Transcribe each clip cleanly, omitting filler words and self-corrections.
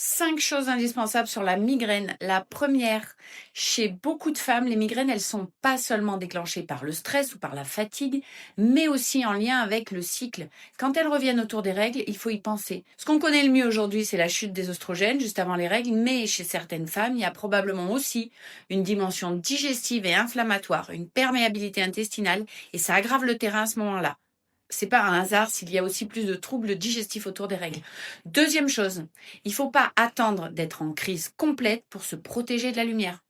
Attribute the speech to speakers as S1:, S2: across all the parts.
S1: 5 choses indispensables sur la migraine. La première, chez beaucoup de femmes, les migraines, elles sont pas seulement déclenchées par le stress ou par la fatigue, mais aussi en lien avec le cycle. Quand elles reviennent autour des règles, il faut y penser. Ce qu'on connaît le mieux aujourd'hui, c'est la chute des oestrogènes juste avant les règles, mais chez certaines femmes, il y a probablement aussi une dimension digestive et inflammatoire, une perméabilité intestinale, et ça aggrave le terrain à ce moment-là. C'est pas un hasard s'il y a aussi plus de troubles digestifs autour des règles. Deuxième chose, il faut pas attendre d'être en crise complète pour se protéger de la lumière.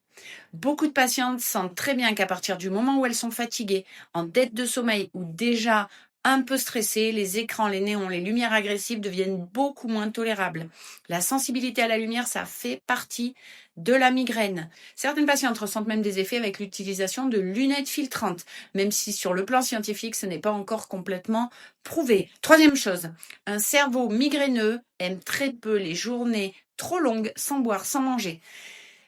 S1: Beaucoup de patientes sentent très bien qu'à partir du moment où elles sont fatiguées, en dette de sommeil ou déjà un peu stressées, les écrans, les néons, les lumières agressives deviennent beaucoup moins tolérables. La sensibilité à la lumière, ça fait partie de la migraine. Certaines patientes ressentent même des effets avec l'utilisation de lunettes filtrantes, même si sur le plan scientifique, ce n'est pas encore complètement prouvé. Troisième chose, un cerveau migraineux aime très peu les journées trop longues sans boire, sans manger.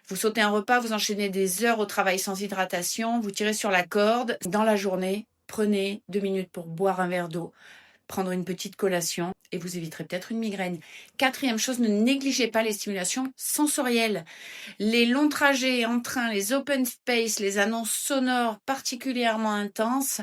S1: Vous sautez un repas, vous enchaînez des heures au travail sans hydratation, vous tirez sur la corde. Dans la journée, prenez 2 minutes pour boire un verre d'eau, prendre une petite collation et vous éviterez peut-être une migraine. Quatrième chose, ne négligez pas les stimulations sensorielles. Les longs trajets en train, les open space, les annonces sonores particulièrement intenses,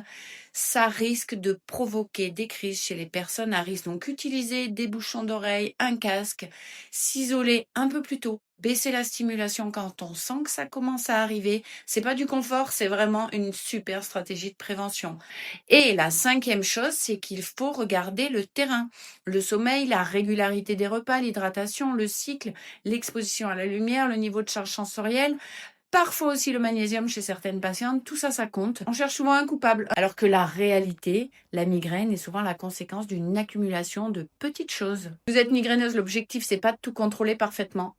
S1: ça risque de provoquer des crises chez les personnes à risque. Donc, utilisez des bouchons d'oreille, un casque, s'isoler un peu plus tôt, baisser la stimulation quand on sent que ça commence à arriver. C'est pas du confort, c'est vraiment une super stratégie de prévention. Et la cinquième chose, c'est qu'il faut regarder le terrain. Le sommeil, la régularité des repas, l'hydratation, le cycle, l'exposition à la lumière, le niveau de charge sensorielle, parfois aussi le magnésium chez certaines patientes, tout ça, ça compte. On cherche souvent un coupable, alors que la réalité, la migraine est souvent la conséquence d'une accumulation de petites choses. Vous êtes migraineuse, l'objectif, c'est pas de tout contrôler parfaitement,